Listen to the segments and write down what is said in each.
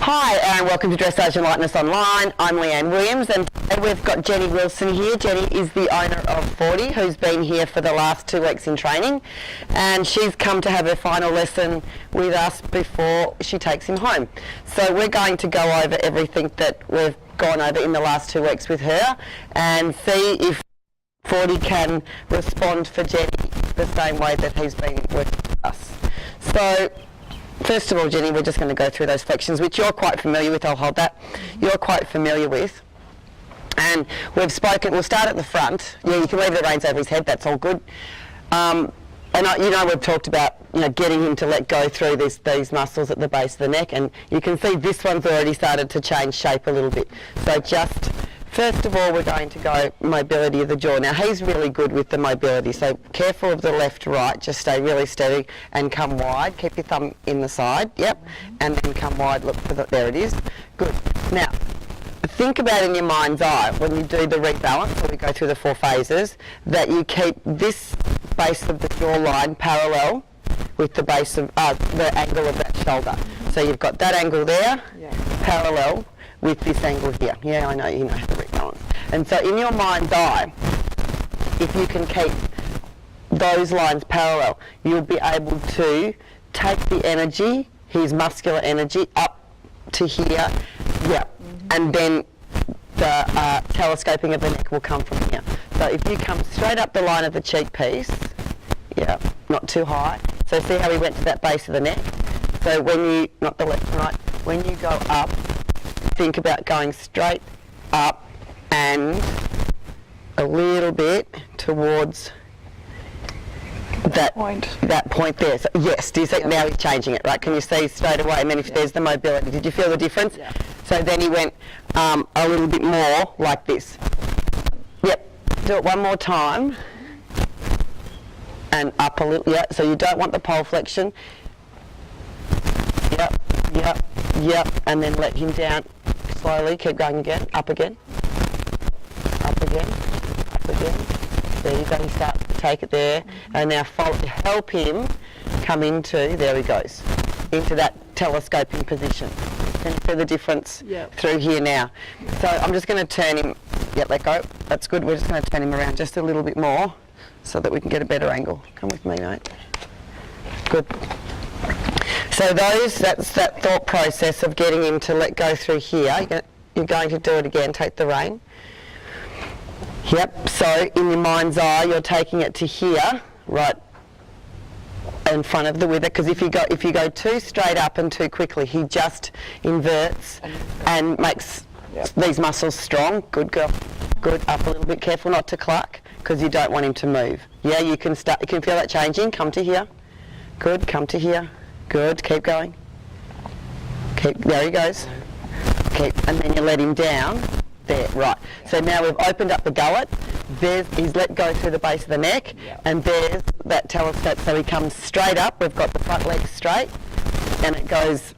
Hi and welcome to Dressage and Lightness Online. I'm Leanne Williams and today we've got Jenny Wilson here. Jenny is the owner of 40, who's been here for the last 2 weeks in training, and she's come to have her final lesson with us before she takes him home. So we're going to go over everything that we've gone over in the last 2 weeks with her and see if 40 can respond for Jenny the same way that he's been with us. So first of all, Jenny, we're just going to go through those flexions, which you're quite familiar with. I'll hold that. You're quite familiar with. And we've spoken, we'll start at the front. Yeah, you can leave the reins over his head, that's all good. We've talked about, getting him to let go through these muscles at the base of the neck, and you can see this one's already started to change shape a little bit. So just, first of all, we're going to go mobility of the jaw. Now, he's really good with the mobility, so careful of the left-right, just stay really steady and come wide. Keep your thumb in the side, yep, and then come wide, look for there it is. Good. Now, think about in your mind's eye, when you do the rebalance, when we go through the 4 phases, that you keep this base of the jawline parallel with the base of, the angle of that shoulder. So you've got that angle there, parallel with this angle here. Yeah, I know, you know how to rebalance. And so in your mind's eye, if you can keep those lines parallel, you'll be able to take the energy, his muscular energy, up to here, and then the telescoping of the neck will come from here. So if you come straight up the line of the cheek piece, not too high, so see how we went to that base of the neck? So when you, not the left and right, when you go up, think about going straight up and a little bit towards that point there. So yes, do you see? Now he's changing it, right? Can you see straight away? And then if there's the mobility, did you feel the difference? Yeah. So then he went a little bit more like this. Yep. Do it one more time. And up a little, so you don't want the pole flexion. Yep, and then let him down slowly, keep going again, up again, up again, up again. There you go, you start to take it there, and now help him come into, there he goes, into that telescoping position. Can you see the difference through here now? So I'm just going to turn him, let go, that's good, we're just going to turn him around just a little bit more so that we can get a better angle. Come with me, mate. Good. So that's that thought process of getting him to let go through here. You're going to do it again, take the rein. Yep, so in your mind's eye, you're taking it to here, right in front of the wither, because if you go too straight up and too quickly, he just inverts and makes these muscles strong. Good girl. Good, up a little bit, careful not to cluck, because you don't want him to move. Yeah, you can feel that changing. Come to here. Good, come to here. Good, keep going. There he goes. And then you let him down. There, right. So now we've opened up the gullet. He's let go through the base of the neck, and there's that telescope. So he comes straight up. We've got the front leg straight, and it goes,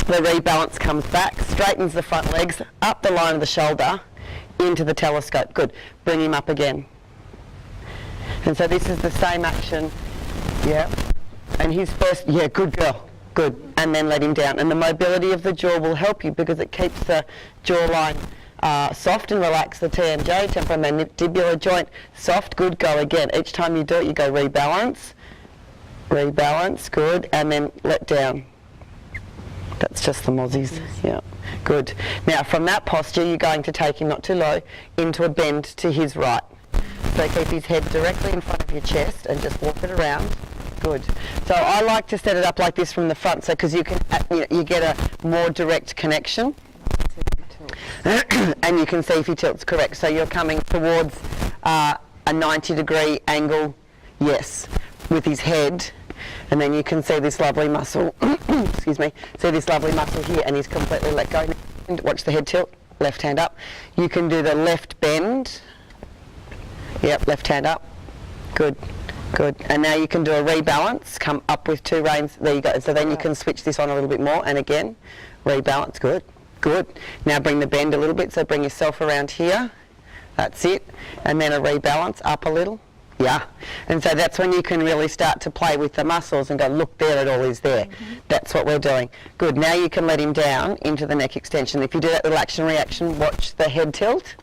the rebalance comes back, straightens the front legs, up the line of the shoulder, into the telescope. Good. Bring him up again. And so this is the same action. And his first, good girl. Good. And then let him down. And the mobility of the jaw will help you because it keeps the jawline soft and relax the TMJ, temporomandibular joint, soft. Good. Go again. Each time you do it, you go rebalance. Rebalance. Good. And then let down. That's just the mozzies. Good. Now from that posture, you're going to take him not too low into a bend to his right. So keep his head directly in front of your chest and just walk it around. Good. So I like to set it up like this from the front, so because you can, you get a more direct connection, and you can see if he tilts correct. So you're coming towards a 90-degree angle, with his head, and then you can see this lovely muscle. Excuse me. See this lovely muscle here, and he's completely let go. Watch the head tilt. Left hand up. You can do the left bend. Yep. Left hand up. Good. Good. And now you can do a rebalance, come up with 2 reins, there you go. So then you can switch this on a little bit more, and again, rebalance, good, good. Now bring the bend a little bit, so bring yourself around here, that's it. And then a rebalance, up a little, Yeah. And so that's when you can really start to play with the muscles and go, look, there it all is there. That's what we're doing. Good. Now you can let him down into the neck extension. If you do that little action reaction, watch the head tilt.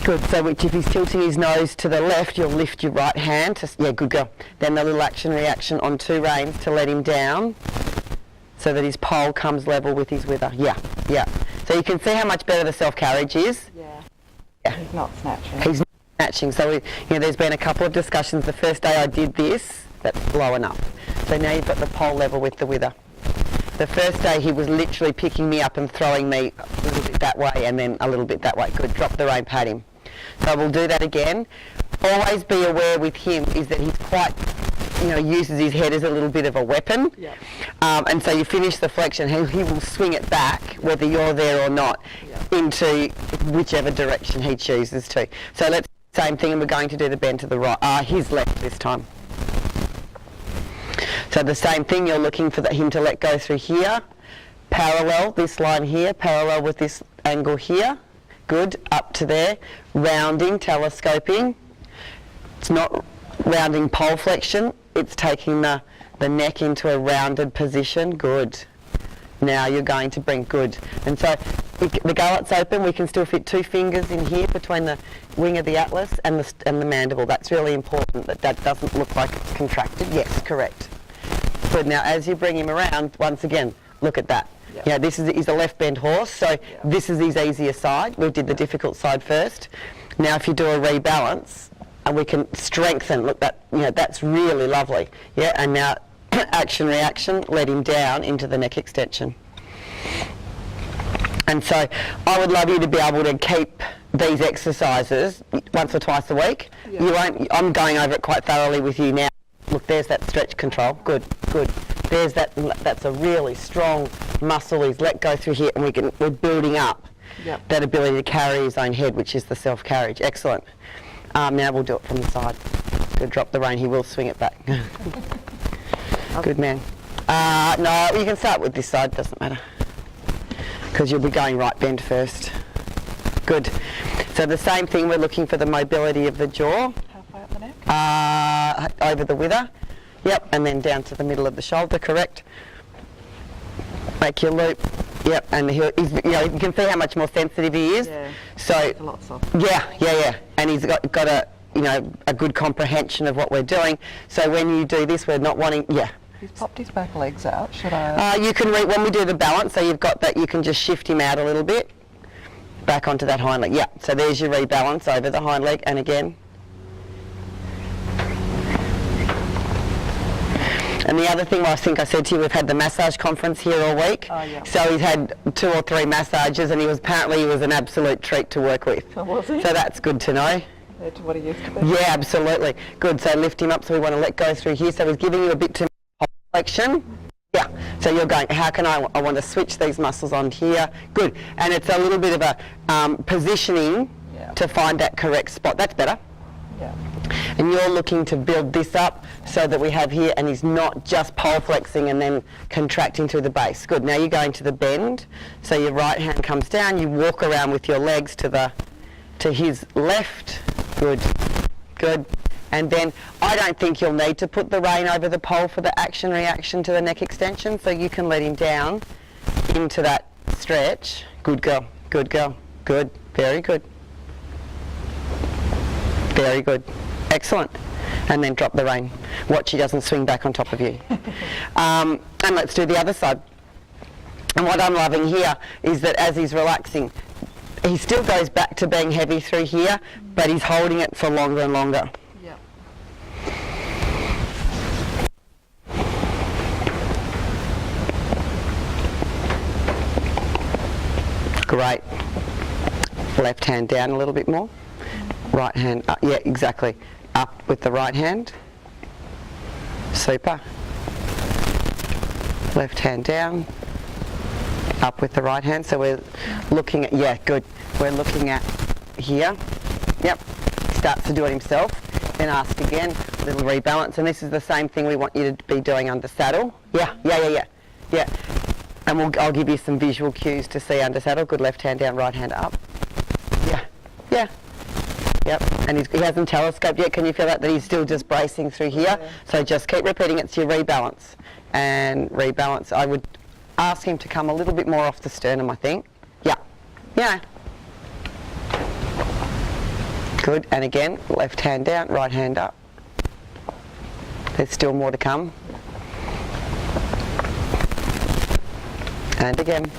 Good. So which if he's tilting his nose to the left, you'll lift your right hand. Yeah, good girl. Then the little action reaction on 2 reins to let him down so that his pole comes level with his wither. Yeah, yeah. So you can see how much better the self-carriage is. Yeah. He's not snatching. He's not snatching. So there's been a couple of discussions. The first day I did this, that's low enough. So now you've got the pole level with the wither. The first day he was literally picking me up and throwing me a little bit that way and then a little bit that way. Good, drop the rein, pat him. So we'll do that again. Always be aware with him is that he's quite, uses his head as a little bit of a weapon. Yeah. And so you finish the flexion, he will swing it back, whether you're there or not, into whichever direction he chooses to. So let's do the same thing, and we're going to do the bend to the right, his left this time. So the same thing, you're looking for him to let go through here, parallel, this line here, parallel with this angle here. Good, up to there, rounding, telescoping. It's not rounding pole flexion, it's taking the neck into a rounded position. Good. Now you're going to bring, good. And so the gullet's open, we can still fit 2 fingers in here between the wing of the atlas and the mandible. That's really important, that doesn't look like it's contracted. Yes, correct. Good, now as you bring him around, once again, look at that. Yeah, this is a left bend horse, so this is his easier side. We did the difficult side first. Now if you do a rebalance, and we can strengthen, look, that's really lovely. Yeah, and now action reaction, let him down into the neck extension. And so I would love you to be able to keep these exercises once or twice a week. Yeah. You won't, I'm going over it quite thoroughly with you now. Look, there's that stretch control. Good, good. There's that's a really strong muscle he's let go through here, and we're building up that ability to carry his own head, which is the self-carriage. Excellent. Now we'll do it from the side. Good, drop the rein, he will swing it back. Good man. No, you can start with this side, doesn't matter. Because you'll be going right bend first. Good. So the same thing, we're looking for the mobility of the jaw. Halfway up the neck? Over the wither. Yep, and then down to the middle of the shoulder, correct. Make your loop. Yep, and you can see how much more sensitive he is. Yeah, so a lot softer. Yeah. And he's got a good comprehension of what we're doing. So when you do this, we're not wanting, He's popped his back legs out, should I? You can, when we do the balance, so you've got that, you can just shift him out a little bit, back onto that hind leg. Yeah, so there's your rebalance over the hind leg, and again. And the other thing, I think I said to you, we've had the massage conference here all week. Oh, yeah. So he's had 2 or 3 massages, and he was an absolute treat to work with. Oh, was he? So that's good to know. Compared to what he used to be? Yeah, absolutely. Good, so lift him up, so we want to let go through here. So he's giving you a bit too much flexion. Yeah, so you're going, how can I want to switch these muscles on here. Good, and it's a little bit of a positioning to find that correct spot. That's better. Yeah. And you're looking to build this up so that we have here, and he's not just pole flexing and then contracting through the base. Good, now you're going to the bend, so your right hand comes down, you walk around with your legs to his left. Good, good. And then I don't think you'll need to put the rein over the pole for the action reaction to the neck extension, so you can let him down into that stretch. Good girl, good girl, good, very good. Very good. Excellent. And then drop the rein. Watch he doesn't swing back on top of you. And let's do the other side. And what I'm loving here is that as he's relaxing, he still goes back to being heavy through here, but he's holding it for longer and longer. Yeah. Great. Left hand down a little bit more. Right hand up. Yeah, exactly. Up with the right hand. Super. Left hand down. Up with the right hand. So we're looking at, yeah, good. We're looking at here. Yep. Starts to do it himself. Then ask again. Little rebalance. And this is the same thing we want you to be doing under saddle. Yeah. And I'll give you some visual cues to see under saddle. Good, left hand down, right hand up. Yeah. Yep, and he hasn't telescoped yet. Can you feel that he's still just bracing through here? Yeah. So just keep repeating, it's your rebalance. And rebalance, I would ask him to come a little bit more off the sternum, I think. Yeah, yeah. Good, and again, left hand down, right hand up. There's still more to come. And again.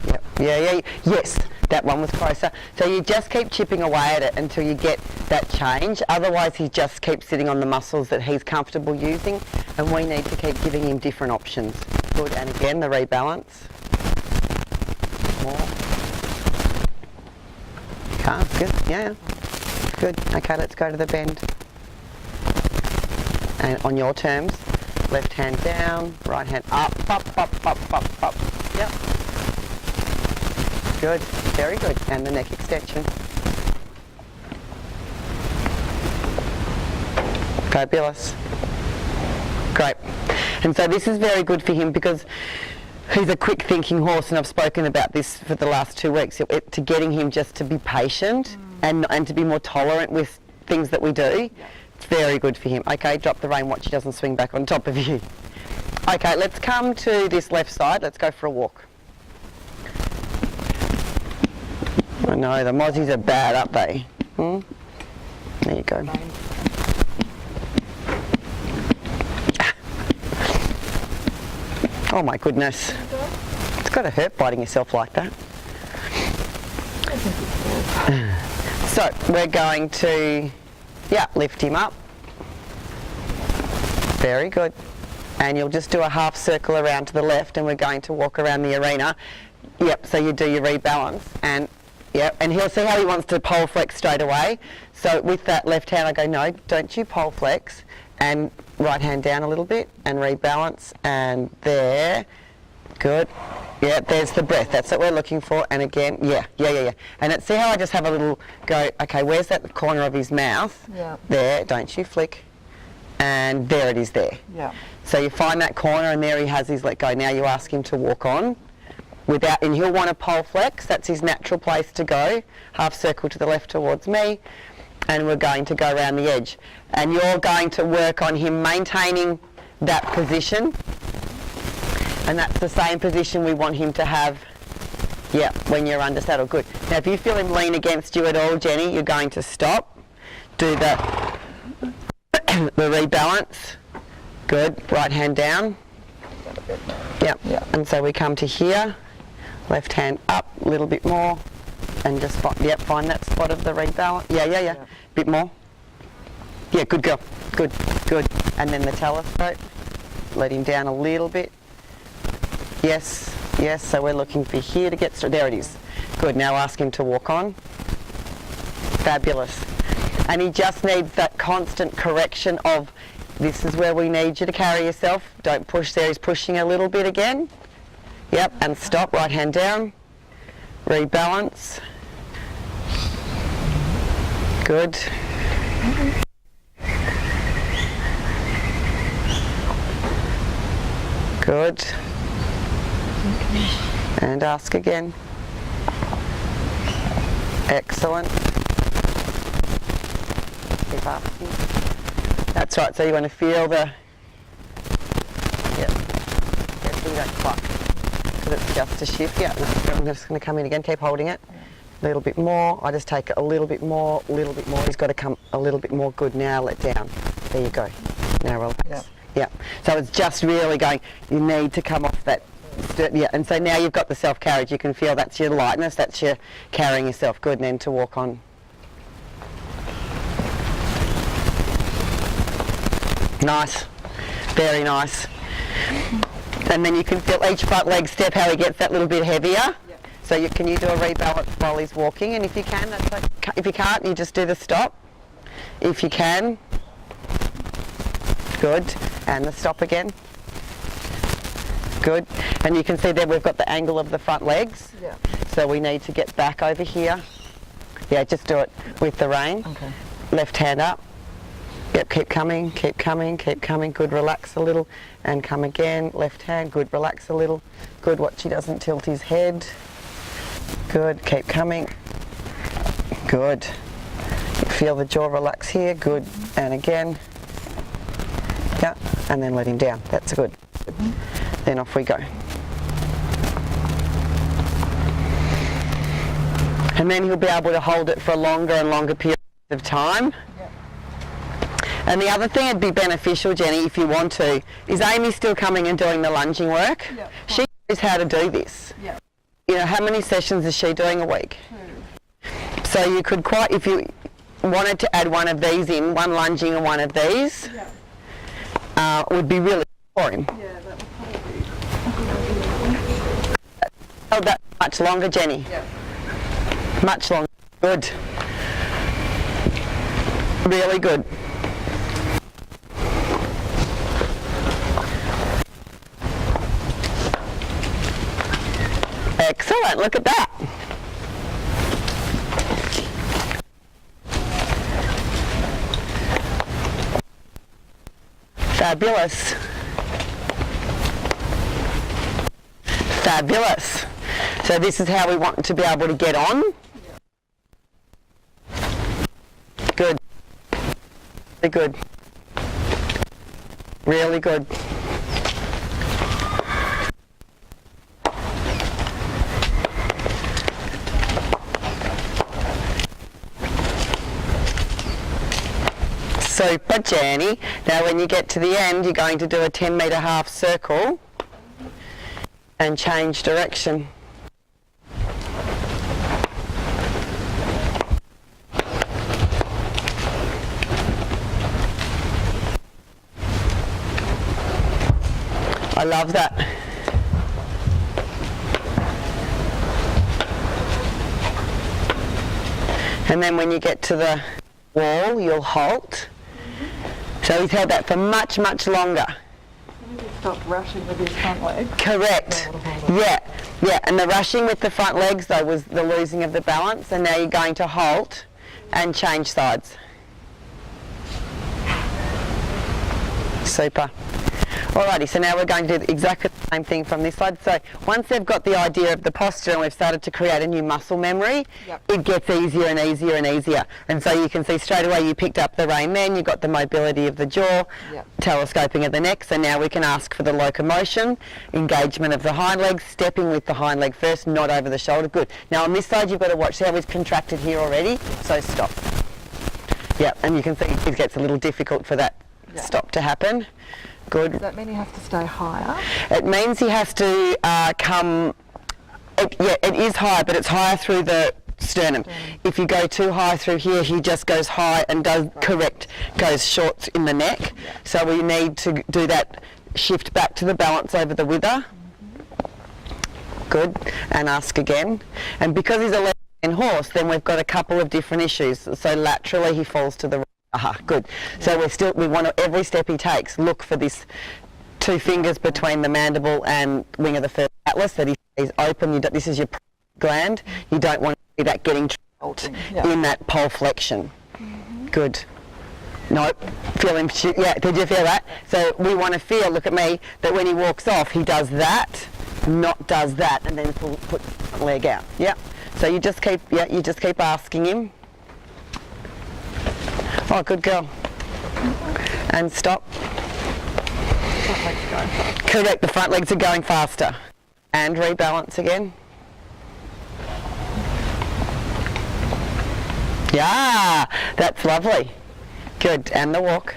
Yep. Yeah, yes, that one was closer. So you just keep chipping away at it until you get that change. Otherwise, he just keeps sitting on the muscles that he's comfortable using, and we need to keep giving him different options. Good, and again, the rebalance. More. Good, yeah. Good. Okay, let's go to the bend. And on your terms, left hand down, right hand up. Yep. Good, very good. And the neck extension. Fabulous. Great. And so this is very good for him because he's a quick thinking horse, and I've spoken about this for the last 2 weeks, to getting him just to be patient and to be more tolerant with things that we do. It's very good for him. Okay, drop the rein, watch he doesn't swing back on top of you. Okay, let's come to this left side. Let's go for a walk. I know, the mozzies are bad, aren't they? There you go. Oh my goodness. It's got to hurt biting yourself like that. So we're going to, lift him up. Very good. And you'll just do a half circle around to the left, and we're going to walk around the arena. Yep, so you do your rebalance, and and he'll see how he wants to pole flex straight away. So with that left hand I go, no, don't you pole flex, and right hand down a little bit and rebalance, and there. Good. Yeah, there's the breath. That's what we're looking for. And again, yeah. And see how I just have a little go, okay, where's that corner of his mouth? Yeah. There, don't you flick. And there it is there. Yeah. So you find that corner, and there he has his let go. Now you ask him to walk on and he'll want to pole flex. That's his natural place to go. Half circle to the left towards me, and we're going to go around the edge. And you're going to work on him maintaining that position. And that's the same position we want him to have, when you're under saddle. Good. Now if you feel him lean against you at all, Jenny, you're going to stop, do the rebalance. Good. Right hand down. Yep. And so we come to here, left hand up a little bit more, and just find that spot of the rebalance. Yeah. Bit more. Yeah, good girl. Good. And then the telescope. Let him down a little bit. Yes, so we're looking for here to get through. There it is. Good, now ask him to walk on. Fabulous. And he just needs that constant correction of, this is where we need you to carry yourself. Don't push there. He's pushing a little bit again. Yep, and stop, right hand down. Rebalance. Good. Good. And ask again. Excellent. Keep asking. That's right, so you want to feel the, so you don't cluck, because it's just a shift. I'm just going to come in again, keep holding it. A little bit more, I just take it a little bit more. He's got to come a little bit more. Good, now let down. There you go. Now relax. So it's just really going, you need to come off that. And so now you've got the self-carriage. You can feel that's your lightness, that's your carrying yourself. Good, and then to walk on. Nice, very nice. And then you can feel each front leg step, how he gets that little bit heavier. So can you do a rebalance while he's walking? And if you can, that's okay. If you can't, you just do the stop. If you can. Good, and the stop again. Good, and you can see there we've got the angle of the front legs. So we need to get back over here. Just do it with the rein. Okay. Left hand up. Yep, keep coming, keep coming, keep coming. Good, relax a little. And come again. Left hand, good, relax a little. Good, watch he doesn't tilt his head. Good, keep coming. Good. Feel the jaw relax here. Good. And again. Yeah, and then let him down. That's good. Then off we go. And then he'll be able to hold it for a longer and longer period of time. Yep. And the other thing that'd be beneficial, Jenny, if you want to, is Amy still coming and doing the lunging work? Yep. She knows how to do this. Yep. You know, how many sessions is she doing a week? 2. So you could quite, if you wanted to add one of these in, one lunging and one of these, Yep. would be really good for him. Yeah, that would probably be. Oh, that's much longer, Jenny. Yep. Much longer. Good. Really good. Excellent. Look at that. Fabulous. Fabulous. So this is how we want to be able to get on. Good. Really good. Really good. Super, Jenny. Now when you get to the end, you're going to do a 10-metre half circle and change direction. I love that. And then when you get to the wall, you'll halt. So he's held that for much, much longer. He stopped rushing with his front leg. Correct. Yeah, yeah. And the rushing with the front legs, though, was the losing of the balance. And now you're going to halt and change sides. Super. Alrighty, so now we're going to do exactly the same thing from this side. So once they've got the idea of the posture and we've started to create a new muscle memory, Yep. it gets easier and easier and easier. And so you can see straight away you picked up the Rain Man, you've got the mobility of the jaw, Yep. telescoping of the neck. So now we can ask for the locomotion, engagement of the hind legs, stepping with the hind leg first, not over the shoulder. Good. Now on this side you've got to watch how he's contracted here already, so stop. Yeah, and you can see it gets a little difficult for that stop to happen. Good. Does that mean he has to stay higher? It means he has to come, it is high, but it's higher through the sternum. If you go too high through here, he just goes high and does, correct, goes short in the neck. So we need to do that shift back to the balance over the wither. Good. And ask again. And because he's a left-hand horse, then we've got a couple of different issues. So laterally he falls to the right. Aha, good. So we want to, every step he takes, look for this 2 fingers between the mandible and wing of the first atlas, that he's open. This is your gland. You don't want to see that getting trapped in that pole flexion. Good. Nope. Feel him. Yeah, did you feel that? So we want to feel, look at me, that when he walks off, he does that, not does that, and then put the leg out. Yeah. So you just keep, asking him. Oh, good girl. And stop. Front legs going faster. Correct, the front legs are going faster. And rebalance again. Yeah, that's lovely. Good, and the walk.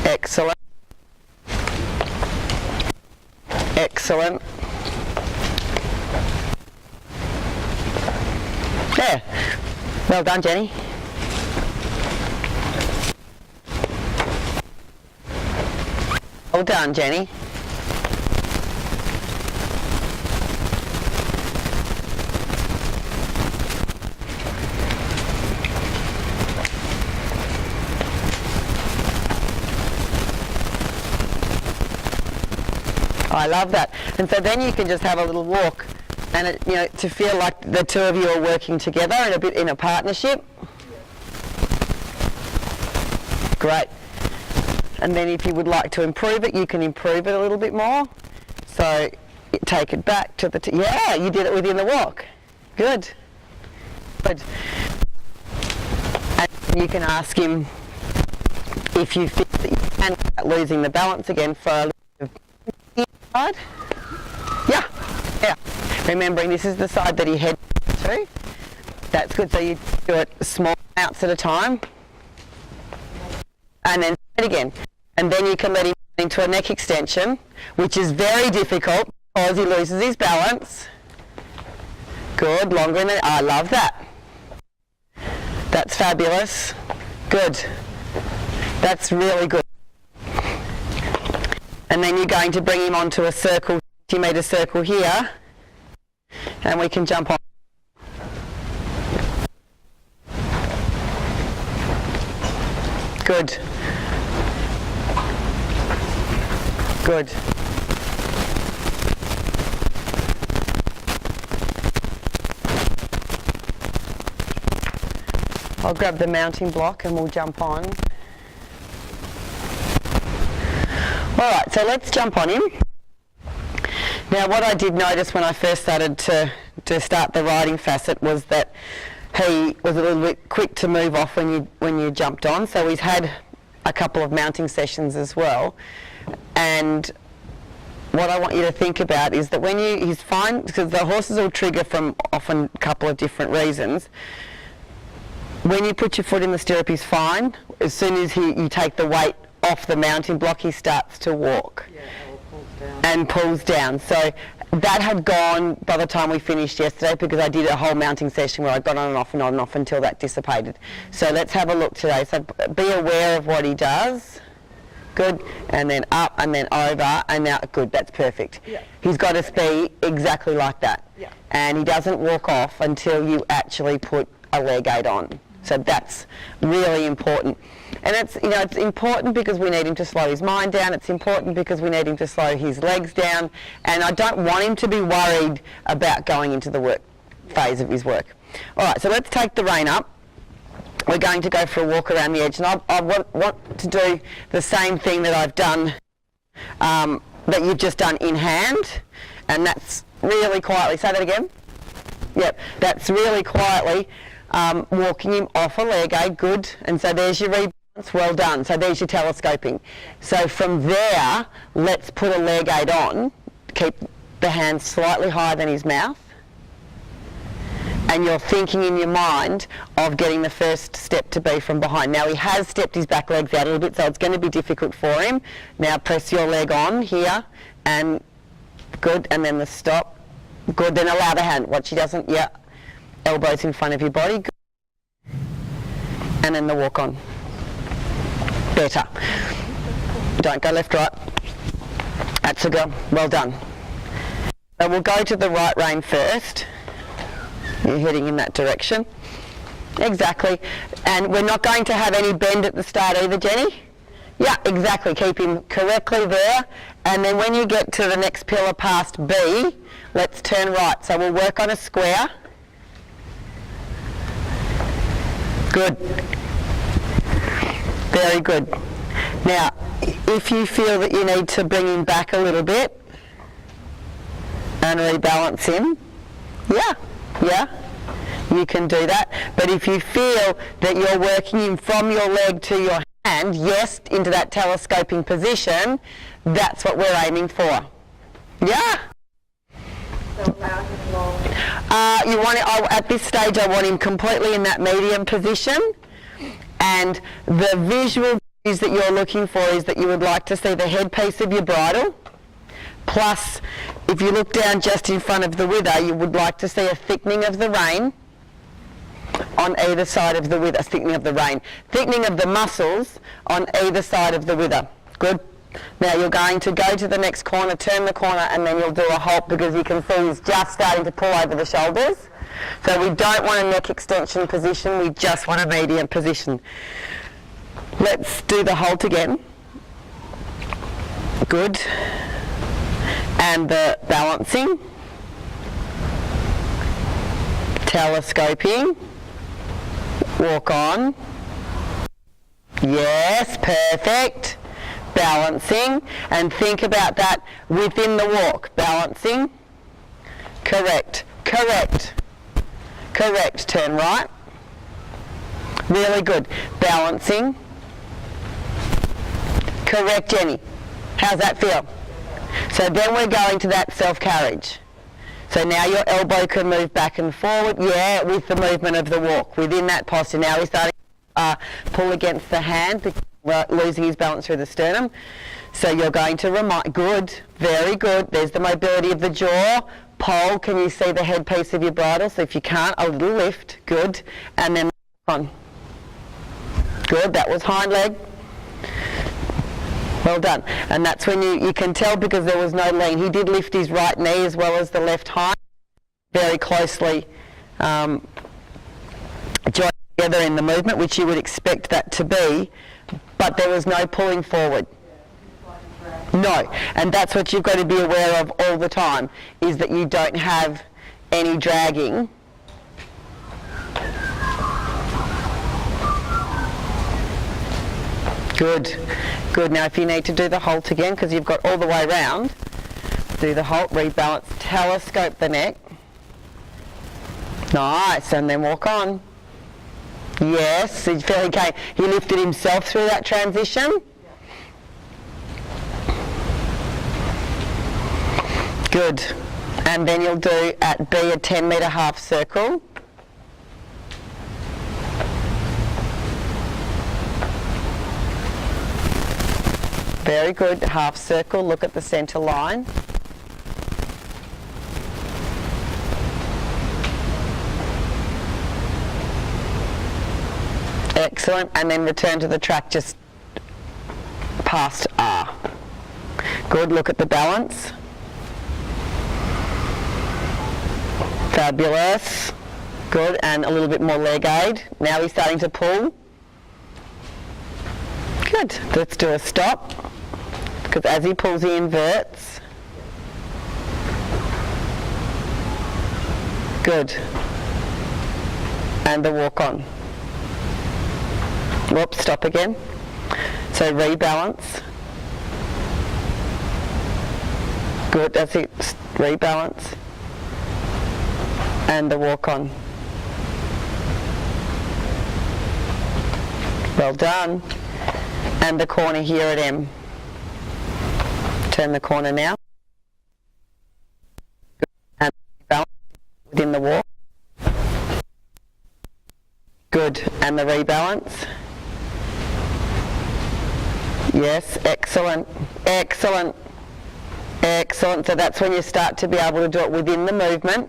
Excellent. Excellent. There. Well done, Jenny. Well done, Jenny. I love that. And so then you can just have a little walk And to feel like the two of you are working together and a bit in a partnership. Great. And then if you would like to improve it, you can improve it a little bit more. So take it back to the, yeah, you did it within the walk. Good. Good. And you can ask him if you think that you can start losing the balance again for a little bit side. Yeah, yeah. Remembering this is the side that he heads to. That's good. So you do it small amounts at a time. And then it again. And then you can let him into a neck extension, which is very difficult because he loses his balance. Good, longer in the, I love that. That's fabulous. Good. That's really good. And then you're going to bring him onto a circle, 50-metre circle here, and we can jump on. Good. Good. I'll grab the mounting block and we'll jump on. Alright, so let's jump on him. Now what I did notice when I first started to start the riding facet was that he was a little bit quick to move off when you jumped on, so he's had a couple of mounting sessions as well. And what I want you to think about is that when he's fine, because the horses will trigger from often a couple of different reasons. When you put your foot in the stirrup, he's fine. As soon as you take the weight off the mounting block, he starts to walk. Yeah, pulls down. And pulls down. So that had gone by the time we finished yesterday, because I did a whole mounting session where I got on and off and on and off until that dissipated. So let's have a look today. So be aware of what he does. Good. And then up and then over and now, good, that's perfect. Yeah. He's got to be exactly like that. Yeah. And he doesn't walk off until you actually put a leg aid on. So that's really important. And it's important because we need him to slow his mind down. It's important because we need him to slow his legs down. And I don't want him to be worried about going into the work phase of his work. All right, so let's take the rein up. We're going to go for a walk around the edge. And I want to do the same thing that I've done, that you've just done in hand. And that's really quietly. Say that again. Yep, that's really quietly. Walking him off a leg aid, good, and so there's your rebalance, well done. So there's your telescoping. So from there, let's put a leg aid on, keep the hands slightly higher than his mouth, and you're thinking in your mind of getting the first step to be from behind. Now he has stepped his back legs out a little bit, so it's going to be difficult for him. Now press your leg on here, and good, and then the stop, good, then allow the hand, watch he doesn't, yeah. Elbows in front of your body, good. And then the walk on. Better. Don't go left, right. That's a girl. Well done. So we'll go to the right rein first. You're heading in that direction. Exactly. And we're not going to have any bend at the start either, Jenny? Yeah, exactly. Keep him correctly there. And then when you get to the next pillar past B, let's turn right. So we'll work on a square. Good. Very good. Now, if you feel that you need to bring him back a little bit and rebalance him, yeah, you can do that. But if you feel that you're working him from your leg to your hand, yes, into that telescoping position, that's what we're aiming for. Yeah? So allow him long. You want it, at this stage I want him completely in that medium position, and the visual cues that you're looking for is that you would like to see the headpiece of your bridle, plus if you look down just in front of the wither you would like to see a thickening of the rein on either side of the wither, thickening of the muscles on either side of the wither. Good. Now you're going to go to the next corner, turn the corner, and then you'll do a halt because you can see he's just starting to pull over the shoulders. So we don't want a neck extension position, we just want a medium position. Let's do the halt again. Good. And the balancing. telescoping, walk on, yes, perfect, balancing, and think about that within the walk, balancing, correct, correct, correct, turn right, really good, balancing, correct, Jenny, how's that feel? So then we're going to that self-carriage. So now your elbow can move back and forward, yeah, with the movement of the walk, within that posture. Now he's starting to pull against the hand, losing his balance through the sternum. So you're going to remind, good, very good, there's the mobility of the jaw, pole, can you see the headpiece of your bridle? So if you can't, a little lift, good, and then on. Good, that was hind leg. Well done. And that's when you can tell because there was no lean. He did lift his right knee as well as the left hind, very closely joined together in the movement, which you would expect that to be, but there was no pulling forward. No, and that's what you've got to be aware of all the time, is that you don't have any dragging. Good, good. Now if you need to do the halt again, because you've got all the way round, do the halt, rebalance, telescope the neck. Nice, and then walk on. Yes, he's feeling okay. He lifted himself through that transition. Good. And then you'll do at B a 10-metre half circle. Very good, half circle, look at the centre line. Excellent, and then return to the track just past R. Good, look at the balance. Fabulous. Good, and a little bit more leg aid. Now he's starting to pull. Good, let's do a stop, because as he pulls he inverts. Good. And the walk on. Whoops, stop again. So rebalance. Good, that's it, rebalance. And the walk on. Well done. And the corner here at M. Turn the corner now. And balance within the walk. Good. And the rebalance. Yes, excellent. Excellent. Excellent. So that's when you start to be able to do it within the movement.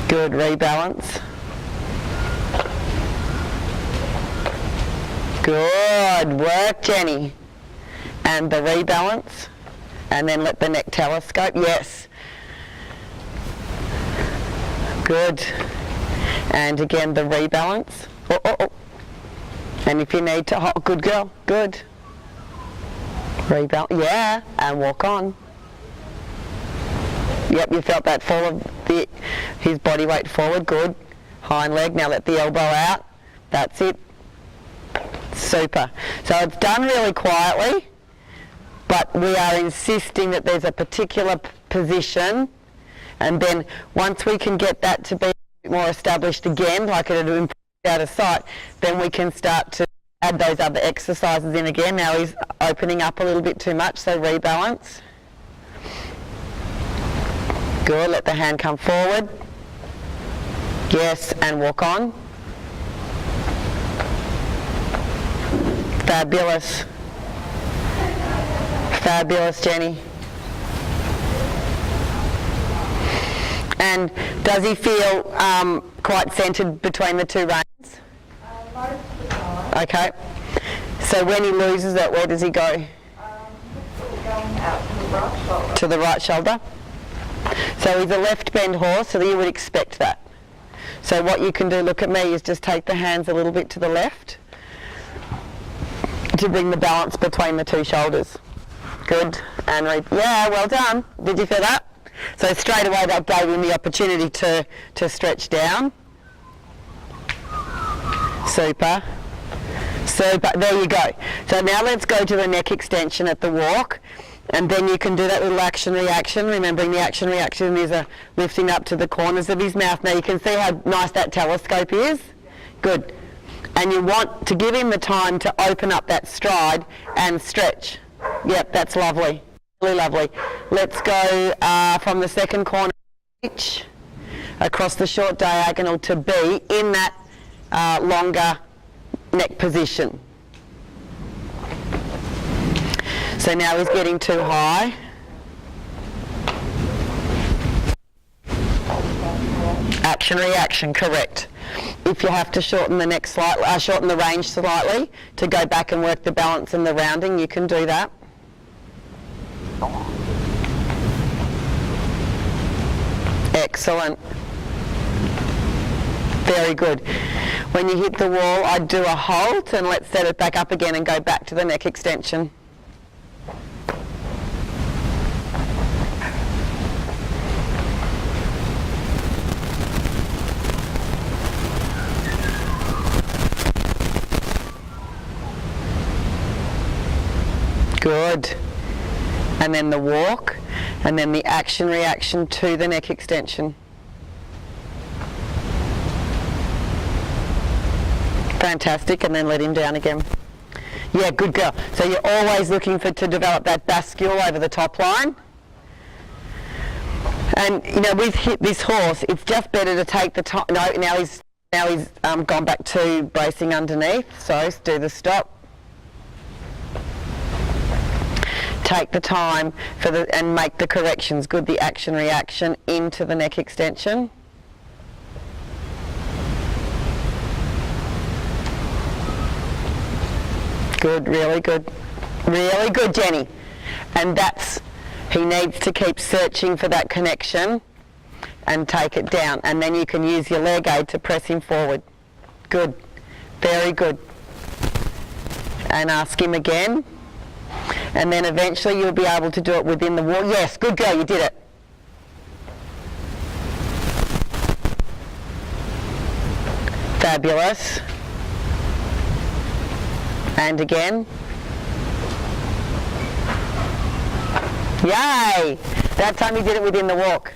Good. Rebalance. Good work, Jenny. And the rebalance. And then let the neck telescope. Yes. Good. And again, the rebalance. Oh, oh, oh. And if you need to, oh, good girl. Good. Rebalance. Yeah. And walk on. Yep, you felt that fall of his body weight forward. Good. Hind leg. Now let the elbow out. That's it. Super. So it's done really quietly, but we are insisting that there's a particular position, and then once we can get that to be more established again, like it had out of sight, then we can start to add those other exercises in again. Now he's opening up a little bit too much, so rebalance. Good, let the hand come forward. Yes, and walk on. Fabulous. Fabulous, Jenny. And does he feel quite centred between the two reins? Most of the time. Okay. So when he loses it, where does he go? Going out to the right shoulder. To the right shoulder. So he's a left bend horse, so you would expect that. So what you can do, look at me, is just take the hands a little bit to the left to bring the balance between the two shoulders. Good. And yeah, well done. Did you feel that? So straight away that gave him the opportunity to stretch down. Super. Super. There you go. So now let's go to the neck extension at the walk. And then you can do that little action reaction, remembering the action reaction is a lifting up to the corners of his mouth. Now you can see how nice that telescope is. Good. And you want to give him the time to open up that stride and stretch. Yep, that's lovely. Really lovely. Let's go from the second corner each across the short diagonal to be in that longer neck position. So now he's getting too high. Action reaction, correct. If you have to shorten the neck slightly, shorten the range slightly to go back and work the balance and the rounding, you can do that. Excellent. Very good. When you hit the wall, I'd do a halt and let's set it back up again and go back to the neck extension. Good. And then the walk, and then the action reaction to the neck extension. Fantastic, and then let him down again. Yeah, good girl. So you're always looking to develop that bascule over the top line. And you know, with this horse, it's just better to take the time. No, now he's gone back to bracing underneath. So let's do the stop. Take the time and make the corrections. Good, the action reaction into the neck extension. Good, really good. Really good, Jenny. And he needs to keep searching for that connection and take it down. And then you can use your leg aid to press him forward. Good, very good. And ask him again. And then eventually you'll be able to do it within the wall. Yes, good girl, you did it. Fabulous. And again. Yay! That time you did it within the walk.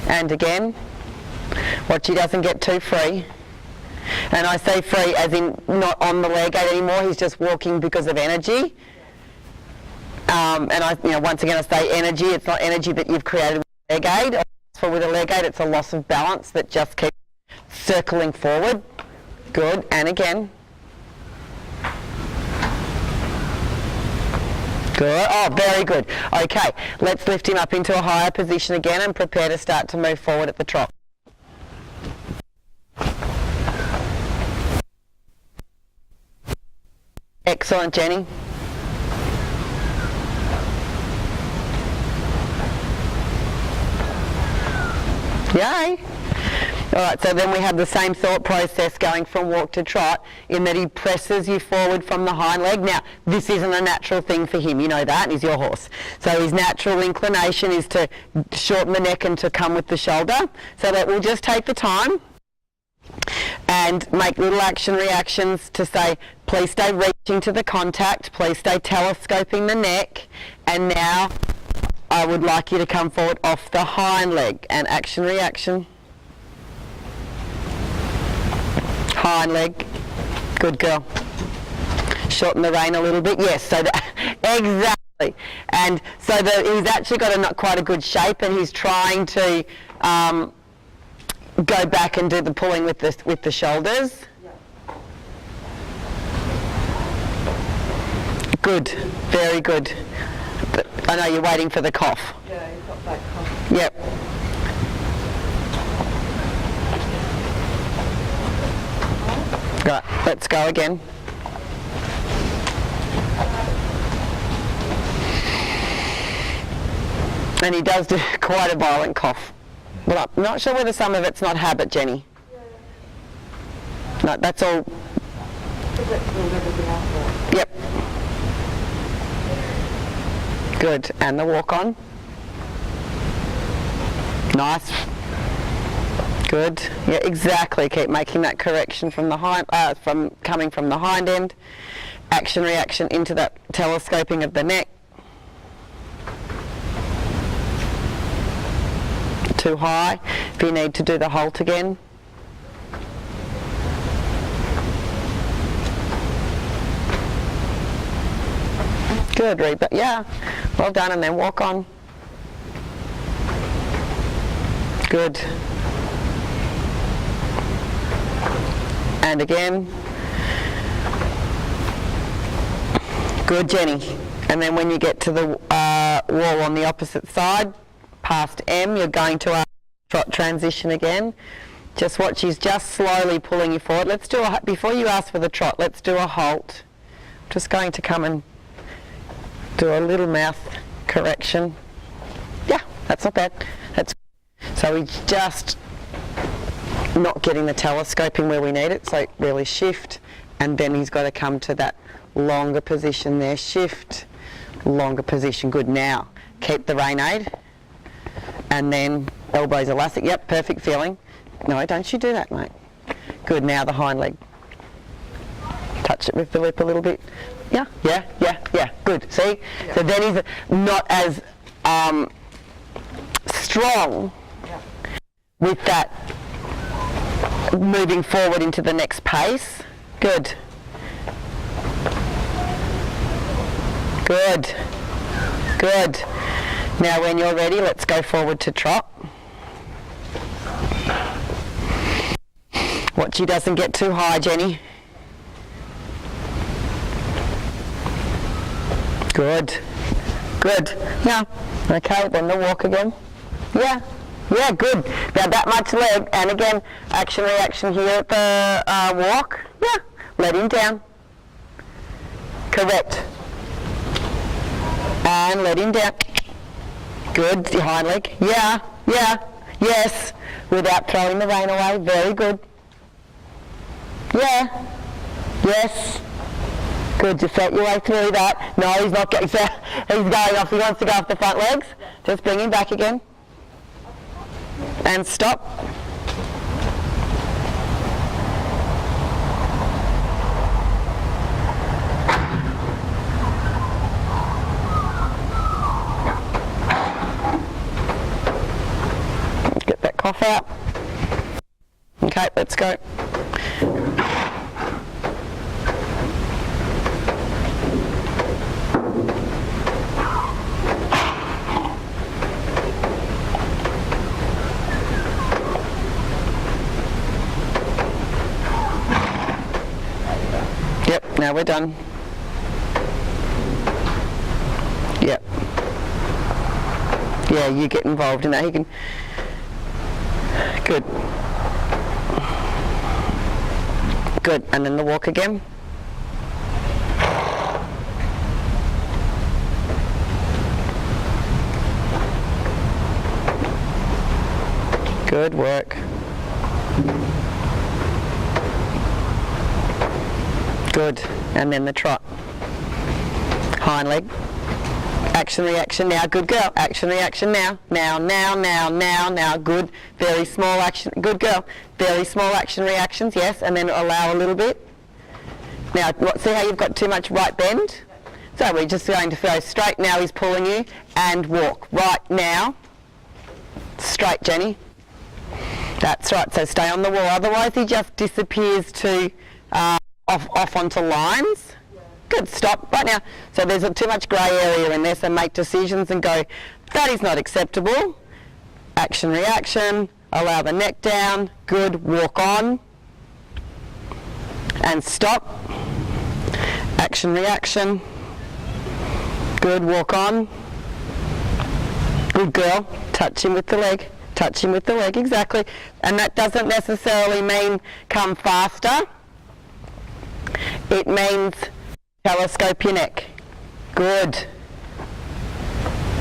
And again. Watch he doesn't get too free. And I say free as in not on the leg aid anymore, he's just walking because of energy. And once again I say energy, it's not energy that you've created with a leg aid. For with a leg aid, it's a loss of balance that just keeps circling forward. Good, and again. Good, oh very good. Okay, let's lift him up into a higher position again and prepare to start to move forward at the trot. Excellent, Jenny. Yay. All right, so then we have the same thought process going from walk to trot in that he presses you forward from the hind leg. Now, this isn't a natural thing for him, you know that, he's your horse. So his natural inclination is to shorten the neck and to come with the shoulder. So that we'll just take the time and make little action reactions to say, please stay reaching to the contact, please stay telescoping the neck, and now I would like you to come forward off the hind leg, and action reaction. Hind leg, good girl. Shorten the rein a little bit, yes, so that, exactly. And so he's actually got quite a good shape, and he's trying to go back and do the pulling with the shoulders. Good, very good. But I know you're waiting for the cough. Yeah, he's got that cough. Yep. Right, let's go again. And he does do quite a violent cough. Well, I'm not sure whether some of it's not habit, Jenny. No, that's all. Yep. Good. And the walk on. Nice. Good. Yeah, exactly. Keep making that correction from the coming from the hind end. Action, reaction into that telescoping of the neck. Too high. If you need to do the halt again. Good, Reba. Yeah. Well done, and then walk on. Good. And again. Good, Jenny. And then when you get to the wall on the opposite side, past M, you're going to trot transition again. Just watch, he's just slowly pulling you forward. Let's do a, before you ask for the trot, let's do a halt. I'm just going to come and do a little mouth correction. Yeah, that's not bad. That's so he's just not getting the telescoping where we need it, so really shift, and then he's got to come to that longer position there. Shift, longer position. Good. Now keep the rein aid, and then elbows elastic. Yep, perfect feeling. No, don't you do that, mate. Good. Now the hind leg. Touch it with the lip a little bit. Yeah, yeah, yeah, yeah. Good. See? Yeah. So then he's not as strong with that moving forward into the next pace. Good. Good. Good. Now when you're ready, let's go forward to trot. Watch he doesn't get too high, Jenny. Good. Good. Now, okay, then the walk again. Yeah. Yeah, good. Now that much leg, and again, action, reaction here at the walk. Yeah. Let him down. Correct. And let him down. Good. The hind leg. Yeah. Yeah. Yes. Without throwing the rein away. Very good. Yeah. Yes. Good. Just set your way through that. No, he's not getting. He's going off. He wants to go off the front legs. Just bring him back again. And stop. Get that cough out. Okay, let's go. Yep, now we're done. Yep. Yeah, you get involved in that. You can. Good. Good, and then the walk again. Good work. Good, and then the trot. Hind leg. Action, reaction now. Good girl. Action, reaction now. Now, now, now, now, now. Good. Very small action. Good girl. Very small action reactions, yes, and then allow a little bit. Now, see how you've got too much right bend? So we're just going to go straight now. He's pulling you, and walk. Right now. Straight, Jenny. That's right, so stay on the wall. Otherwise he just disappears to off onto lines. Good, stop right now. So there's too much grey area in there, so make decisions and go, that is not acceptable. Action, reaction, allow the neck down. Good, walk on. And stop. Action, reaction. Good, walk on. Good girl, touch him with the leg. Touch him with the leg, exactly. And that doesn't necessarily mean come faster. It means telescope your neck. Good.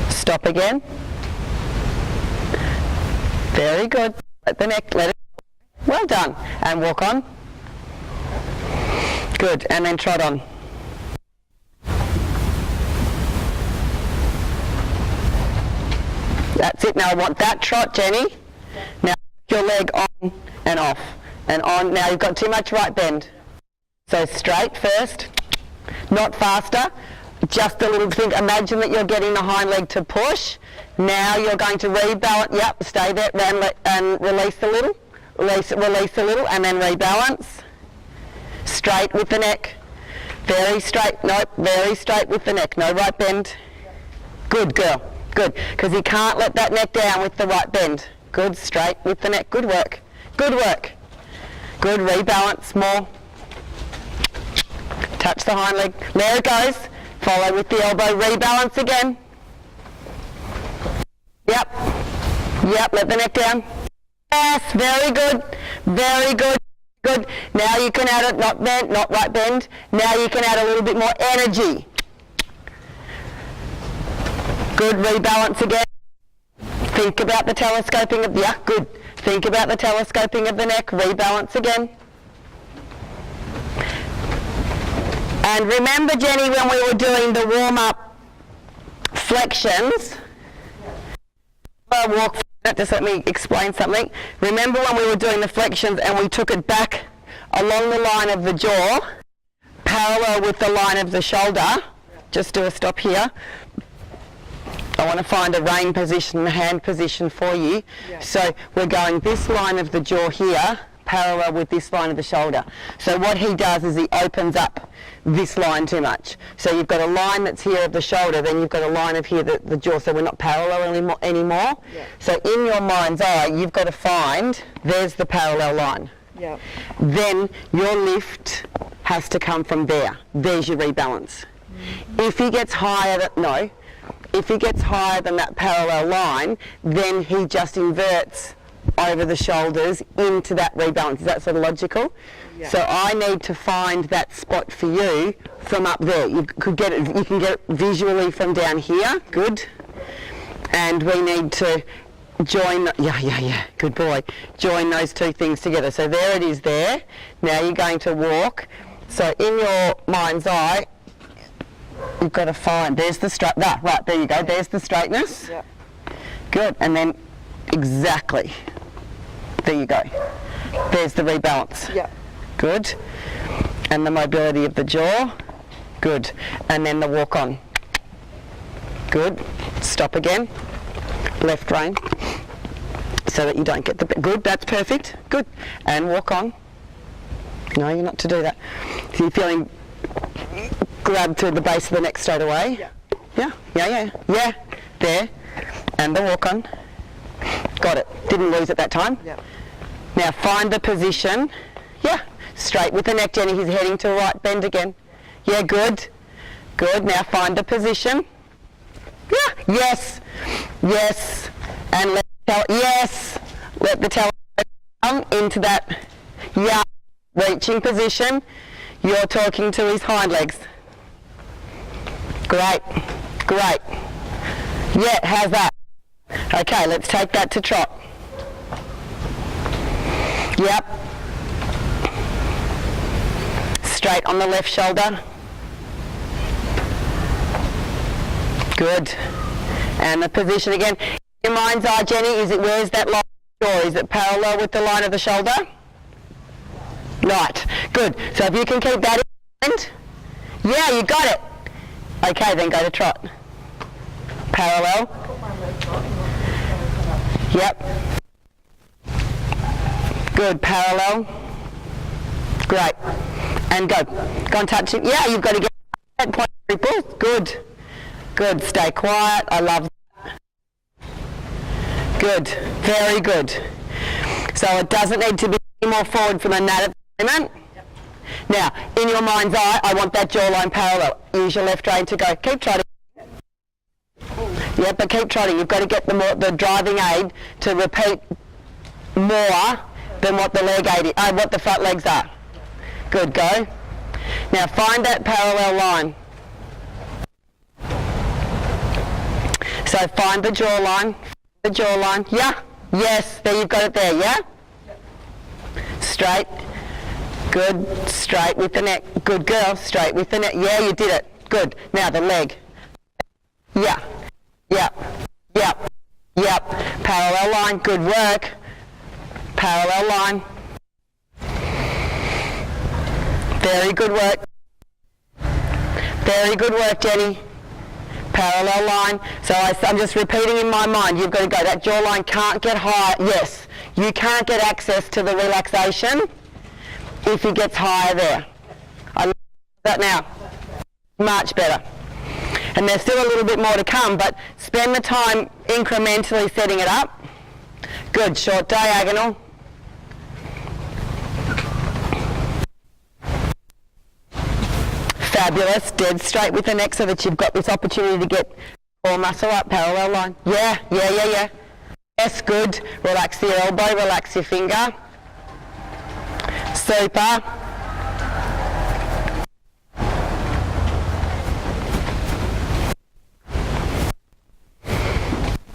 Stop again. Very good. Let the neck, let it. Well done. And walk on. Good. And then trot on. That's it. Now I want that trot, Jenny. Now your leg on and off and on. Now you've got too much right bend. So straight first, not faster, just a little thing. Imagine that you're getting the hind leg to push. Now you're going to rebalance. Yep, stay there and release a little. Release a little and then rebalance. Straight with the neck. Very straight. Nope, very straight with the neck. No right bend. Good girl. Good. Because you can't let that neck down with the right bend. Good. Straight with the neck. Good work. Good work. Good. Rebalance more. Touch the hind leg. There it goes. Follow with the elbow. Rebalance again. Yep. Yep. Let the neck down. Yes. Very good. Very good. Good. Now you can add it, not bend, not right bend. Now you can add a little bit more energy. Good. Rebalance again. Think about the telescoping of, yeah, good. Think about the telescoping of the neck. Rebalance again. And remember, Jenny, when we were doing the warm-up flexions, just let me explain something. Remember when we were doing the flexions and we took it back along the line of the jaw, parallel with the line of the shoulder. Just do a stop here. I want to find a rein position, a hand position for you. Yeah. So we're going this line of the jaw here, parallel with this line of the shoulder. So what he does is he opens up this line too much. So you've got a line that's here of the shoulder, then you've got a line of here, the jaw, so we're not parallel anymore. Yeah. So in your mind's eye, you've got to find, there's the parallel line. Yeah. Then your lift has to come from there. There's your rebalance. Mm-hmm. If he gets higher, if he gets higher than that parallel line, then he just inverts over the shoulders into that rebalance. Is that sort of logical? Yeah. So I need to find that spot for you from up there. You can get it visually from down here. Good. And we need to join, good boy. Join those two things together. So there it is there. Now you're going to walk. So in your mind's eye, you've got to find, there's the straight, right, there you go. There's the straightness. Yep. Good. And then exactly. There you go. There's the rebalance. Yep. Good. And the mobility of the jaw. Good. And then the walk on. Good. Stop again. Left rein. So that you don't get the... Good. That's perfect. Good. And walk on. No, you're not to do that. So you're feeling grabbed to the base of the neck straight away. Yeah. Yeah. There. And the walk on. Got it. Didn't lose it that time. Yeah. Now find the position. Yeah. Straight with the neck, Jenny. He's heading to right bend again. Yeah, good. Good. Now find the position. Yeah. Yes. Yes. And let the tail come into that reaching position. You're talking to his hind legs. Great. Great. Yeah, how's that? Okay, let's take that to trot. Yep. Straight on the left shoulder. Good. And the position again. In your mind's eye, Jenny, where's that line of the jaw? Is it parallel with the line of the shoulder? Right. Good. So if you can keep that in mind. Yeah, you got it. Okay, then go to trot. Parallel. Yep. Good. Parallel. Great. And go. Go and touch it. Yeah, you've got to get that point. Good. Good. Stay quiet. I love that. Good. Very good. So it doesn't need to be any more forward from that at the moment. Now, in your mind's eye, I want that jawline parallel. Use your left rein to go. Keep trotting. Yeah, but keep trotting. You've got to get the driving aid to repeat more than what the leg aid is, what the front legs are. Good, go. Now find that parallel line. So find the jawline. The jawline. Yeah. Yes. There you've got it there. Yeah. Straight. Good. Straight with the neck. Good girl. Straight with the neck. Yeah, you did it. Good. Now the leg. Yeah. Yeah. Yeah. Yeah. line, good work. Parallel line. Very good work. Very good work, Jenny. Parallel line. So I'm just repeating in my mind, you've got to go. That jawline can't get higher. Yes, you can't get access to the relaxation if he gets higher there. I love that now. Much better. And there's still a little bit more to come, but spend the time incrementally setting it up. Good, short diagonal. Fabulous, dead straight with the neck so that you've got this opportunity to get core muscle up, parallel line. Yeah. Yes, good. Relax your elbow, relax your finger. Super.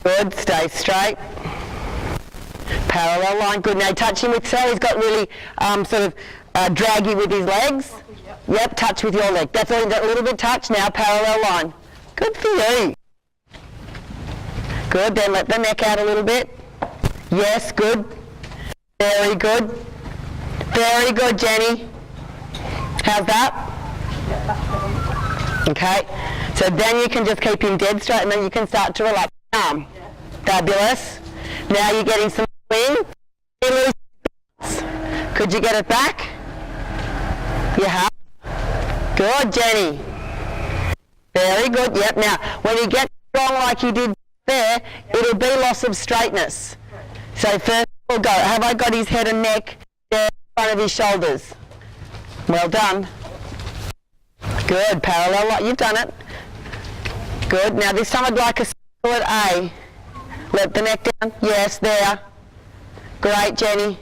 Good, stay straight. Parallel line, good. Now touch him with, so he's got really sort of draggy with his legs. Yep, touch with your leg. That's all, a little bit touch now, parallel line. Good for you. Good, then let the neck out a little bit. Yes, good. Very good. Very good, Jenny. How's that? Okay, so then you can just keep him dead straight and then you can start to relax the arm. Fabulous. Now you're getting some swing. Could you get it back? You have. Good, Jenny. Very good. Yep. Now, when you get strong like you did there, it'll be loss of straightness. So first we'll go. Have I got his head and neck there in front of his shoulders? Well done. Good. Parallel line. You've done it. Good. Now this time I'd like a circle at A. Let the neck down. Yes, there. Great, Jenny.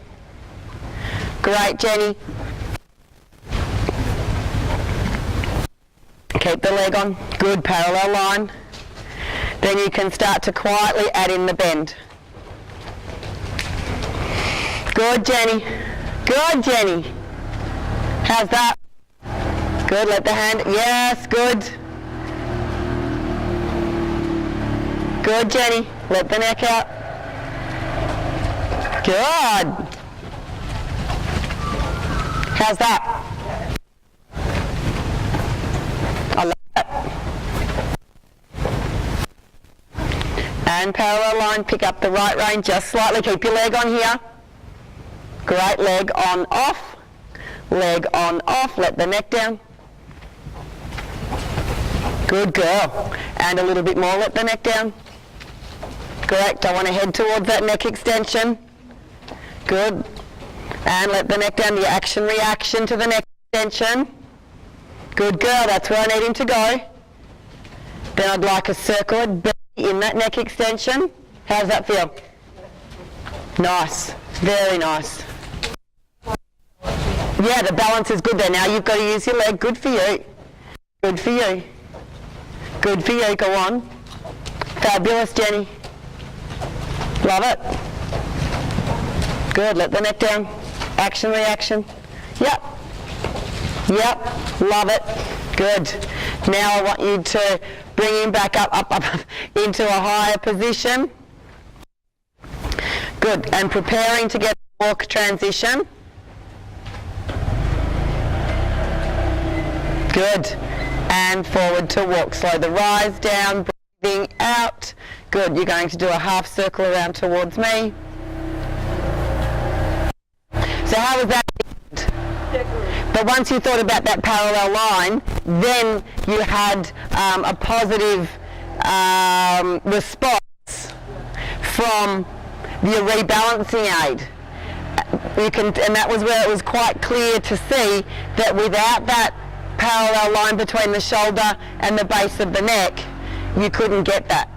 Great, Jenny. Keep the leg on. Good, parallel line. Then you can start to quietly add in the bend. Good, Jenny. Good, Jenny. How's that? Good, let the hand, yes, good. Good, Jenny. Let the neck out. Good. How's that? I love that. And parallel line, pick up the right rein just slightly. Keep your leg on here. Great, leg on, off. Leg on, off. Let the neck down. Good girl. And a little bit more, let the neck down. Correct, I want to head towards that neck extension. Good. And let the neck down, the action reaction to the neck extension. Good girl, that's where I need him to go. Then I'd like a circle at B in that neck extension. How's that feel? Nice, very nice. Yeah, the balance is good there. Now you've got to use your leg. Good for you. Good for you. Good for you, go on. Fabulous, Jenny. Love it. Good, let the neck down. Action, reaction. Yep. Yep, love it. Good. Now I want you to bring him back up into a higher position. Good, and preparing to get the walk transition. Good. And forward to walk. Slow the rise down, breathing out. Good, you're going to do a half circle around towards me. So how was that? But once you thought about that parallel line, then you had a positive response from your rebalancing aid. And that was where it was quite clear to see that without that parallel line between the shoulder and the base of the neck, you couldn't get that.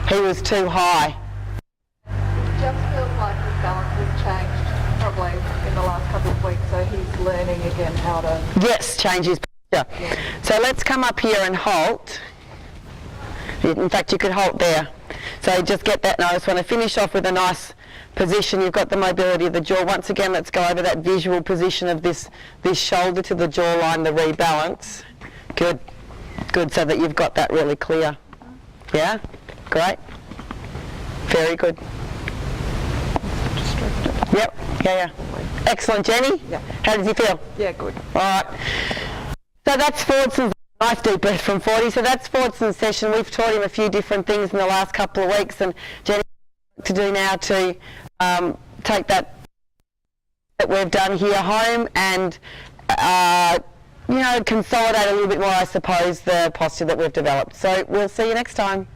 He was too high. It just feels like his balance has changed probably in the last couple of weeks, so he's learning again how to... Yes, change his posture. Yeah. So let's come up here and halt. In fact, you could halt there. So just get that, and I just want to finish off with a nice position. You've got the mobility of the jaw. Once again, let's go over that visual position of this shoulder to the jawline, the rebalance. Good. Good, so that you've got that really clear. Yeah? Great. Very good. Yep. Yeah. Excellent, Jenny. Yeah. How does he feel? Yeah, good. All right. So that's Fordson's nice deep breath from 40. So that's Fordson's session. We've taught him a few different things in the last couple of weeks, and Jenny to do now to take that we've done here home and consolidate a little bit more, I suppose, the posture that we've developed. So we'll see you next time.